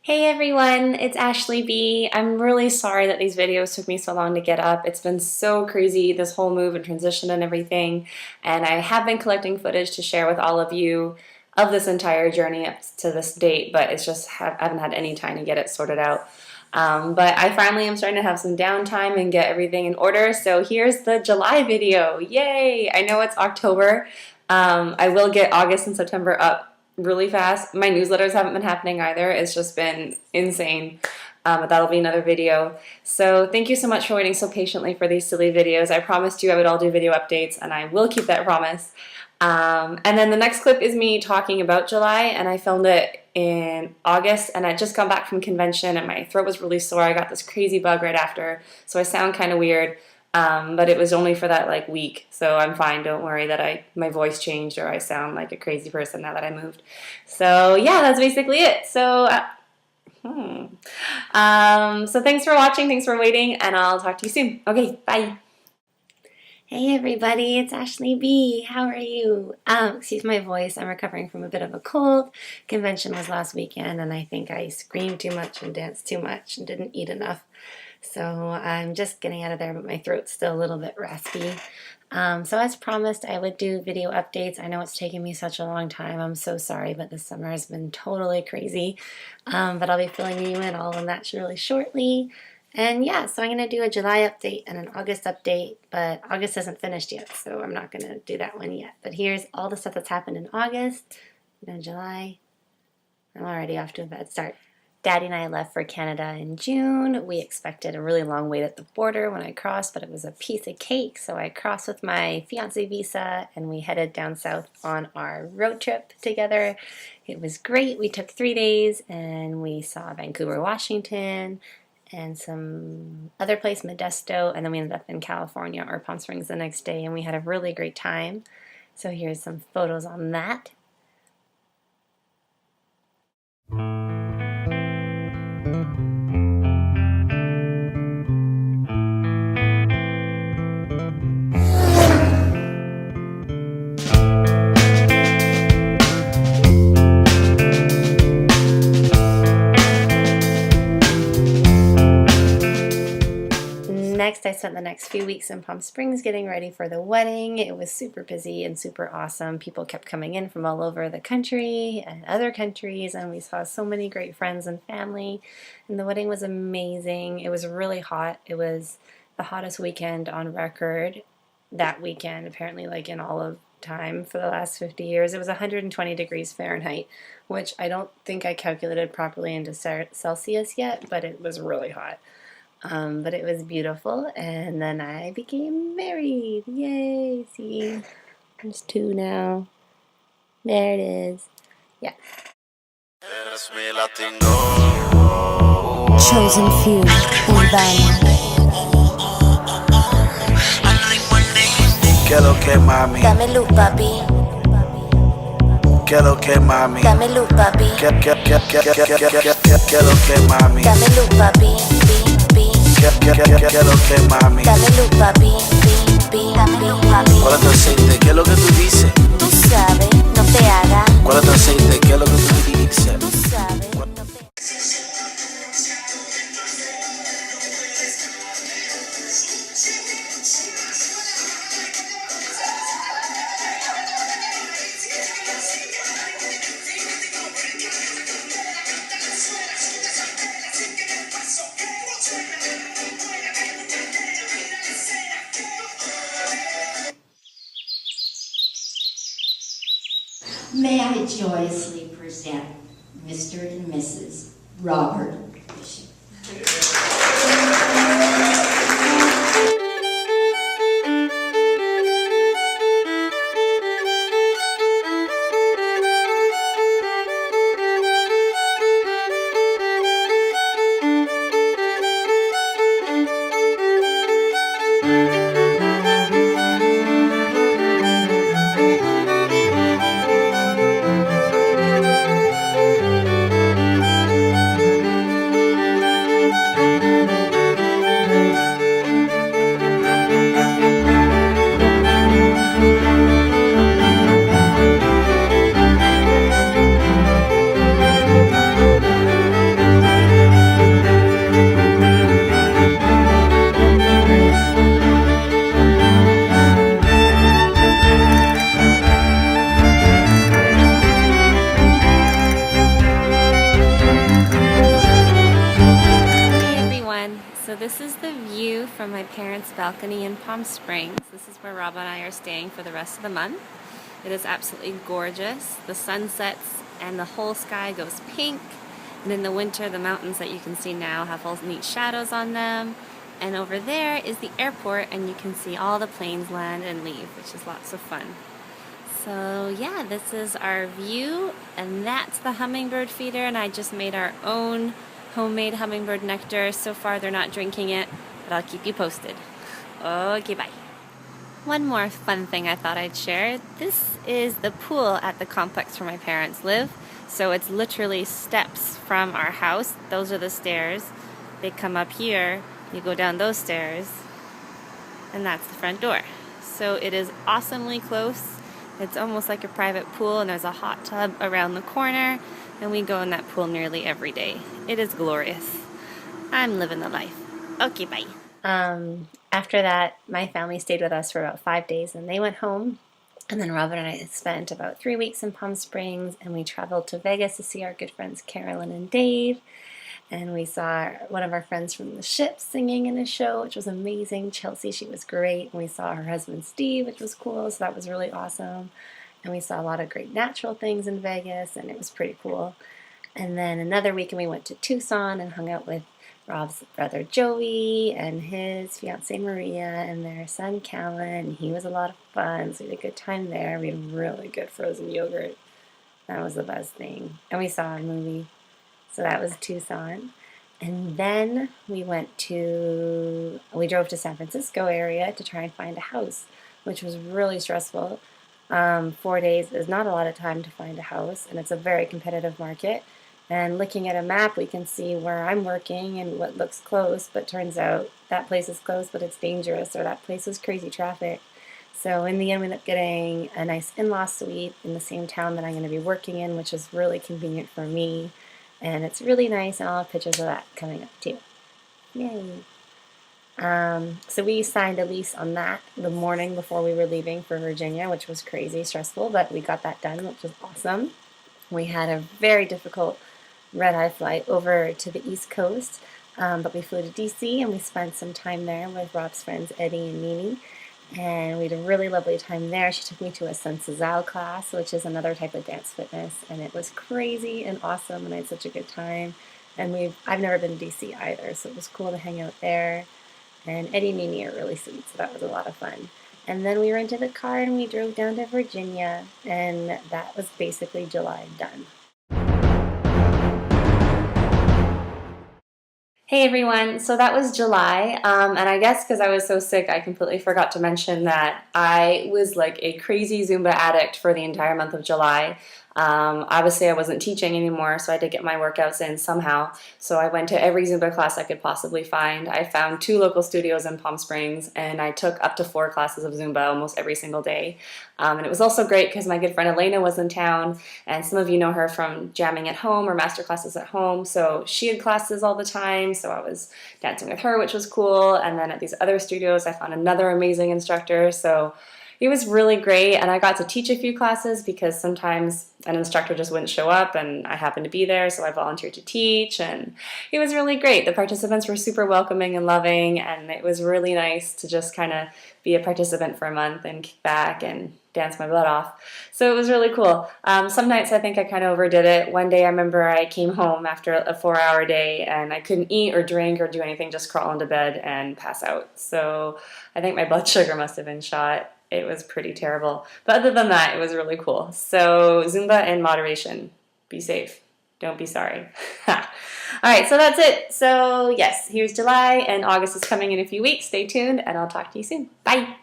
Hey everyone, it's Ashley B. I'm really sorry that these videos took me so long to get up. It's been so crazy, this whole move and transition and everything, and I have been collecting footage to share with all of you of this entire journey up to this date, but it's just I haven't had any time to get it sorted out. But I finally am starting to have some downtime and get everything in order, so here's the July video. Yay! I know it's October. I will get August and September up really fast. My newsletters haven't been happening either. It's just been insane. But that'll be another video. So thank you so much for waiting so patiently for these silly videos. I promised you I would all do video updates, and I will keep that promise. And then the next clip is me talking about July, and I filmed it in August, and I just got back from convention, and my throat was really sore. I got this crazy bug right after, so I sound kind of weird. But it was only for that week, so I'm fine. Don't worry that my voice changed or I sound like a crazy person now that I moved. So yeah, that's basically it. So so thanks for watching, thanks for waiting, and I'll talk to you soon. Okay, bye. Hey everybody, it's Ashley B. How are you? Excuse my voice, I'm recovering from a bit of a cold. Convention was last weekend, and I think I screamed too much and danced too much and didn't eat enough. So I'm just getting out of there, but my throat's still a little bit raspy. So as promised, I would do video updates. I know it's taken me such a long time. I'm so sorry, but this summer has been totally crazy. But I'll be filling you in all on that really shortly. And yeah, so I'm going to do a July update and an August update, but August isn't finished yet, so I'm not going to do that one yet. But here's all the stuff that's happened in August and in July. I'm already off to a bad start. Daddy and I left for Canada in June. We expected a really long wait at the border when I crossed, but it was a piece of cake. So I crossed with my fiancé visa, and we headed down south on our road trip together. It was great. We took 3 days, and we saw Vancouver, Washington, and some other place, Modesto, and then we ended up in California or Palm Springs the next day, and we had a really great time. So here's some photos on that. Next, I spent the next few weeks in Palm Springs getting ready for the wedding. It was super busy and super awesome. People kept coming in from all over the country and other countries, and we saw so many great friends and family. And the wedding was amazing. It was really hot. It was the hottest weekend on record that weekend, apparently in all of time for the last 50 years. It was 120 degrees Fahrenheit, which I don't think I calculated properly into Celsius yet, but it was really hot. But it was beautiful, and then I became married. Yay! See, there's 2 now. There it is. Yeah. Chosen few, Urbana. ¿Qué lo que mami? Dame luz, papi. ¿Qué lo que mami? Dame luz, papi. ¿Qué lo que mami? Dame luz, papi. ¿Qué lo que mami? Dame luz, papi. Dame luz, papi. ¿Cuál es tu aceite? ¿Qué es lo que tú dices? Tú sabes, no te hagas. ¿Cuál es tu aceite? ¿Qué es lo que tú dices? Tú sabes, no te... May I joyously present Mr. and Mrs. Robert Bishop. So this is the view from my parents' balcony in Palm Springs. This is where Rob and I are staying for the rest of the month. It is absolutely gorgeous. The sun sets and the whole sky goes pink. And in the winter, the mountains that you can see now have all neat shadows on them. And over there is the airport, and you can see all the planes land and leave, which is lots of fun. So yeah, this is our view, and that's the hummingbird feeder, and I just made our own homemade hummingbird nectar. So far they're not drinking it, but I'll keep you posted. Okay, bye. One more fun thing I thought I'd share. This is the pool at the complex where my parents live. So it's literally steps from our house. Those are the stairs. They come up here, you go down those stairs, and that's the front door. So it is awesomely close. It's almost like a private pool, and there's a hot tub around the corner, and we go in that pool nearly every day. It is glorious. I'm living the life. Okay, bye. After that, my family stayed with us for about 5 days, and they went home. And then Robin and I spent about 3 weeks in Palm Springs, and we traveled to Vegas to see our good friends Carolyn and Dave. And we saw one of our friends from the ship singing in a show, which was amazing. Chelsea, she was great. And we saw her husband Steve, which was cool, so that was really awesome. And we saw a lot of great natural things in Vegas, and it was pretty cool. And then another week, and we went to Tucson and hung out with Rob's brother Joey and his fiancée Maria and their son Callan. He was a lot of fun, so we had a good time there. We had really good frozen yogurt. That was the best thing. And we saw a movie. So that was Tucson. And then we drove to San Francisco area to try and find a house, which was really stressful. 4 days is not a lot of time to find a house, and it's a very competitive market. And looking at a map, we can see where I'm working and what looks close, but turns out that place is close, but it's dangerous, or that place is crazy traffic. So in the end, we ended up getting a nice in-law suite in the same town that I'm going to be working in, which is really convenient for me. And it's really nice, and I'll have pictures of that coming up too. Yay! So we signed a lease on that the morning before we were leaving for Virginia, which was crazy stressful, but we got that done, which was awesome. We had a very difficult red-eye flight over to the East Coast, but we flew to DC, and we spent some time there with Rob's friends Eddie and Mimi. And we had a really lovely time there. She took me to a Sensazal class, which is another type of dance fitness, and it was crazy and awesome, and I had such a good time. And I've never been to DC either, so it was cool to hang out there. And Eddie and Mimi are really sweet, so that was a lot of fun. And then we rented a car and we drove down to Virginia, and that was basically July done. Hey everyone, so that was July, and I guess because I was so sick, I completely forgot to mention that I was like a crazy Zumba addict for the entire month of July. Obviously I wasn't teaching anymore, so I had to get my workouts in somehow. So I went to every Zumba class I could possibly find. I found 2 local studios in Palm Springs, and I took up to 4 classes of Zumba almost every single day. And it was also great because my good friend Elena was in town, and some of you know her from jamming at home or master classes at home. So she had classes all the time, so I was dancing with her, which was cool. And then at these other studios, I found another amazing instructor. So it was really great, and I got to teach a few classes because sometimes an instructor just wouldn't show up, and I happened to be there, so I volunteered to teach, and it was really great. The participants were super welcoming and loving, and it was really nice to just kind of be a participant for a month and kick back and dance my butt off. So it was really cool. Some nights I think I kind of overdid it. One day I remember I came home after a 4-hour day, and I couldn't eat or drink or do anything, just crawl into bed and pass out. So I think my blood sugar must have been shot. It was pretty terrible. But other than that, it was really cool. So Zumba in moderation. Be safe. Don't be sorry. All right, so that's it. So yes, here's July, and August is coming in a few weeks. Stay tuned, and I'll talk to you soon. Bye.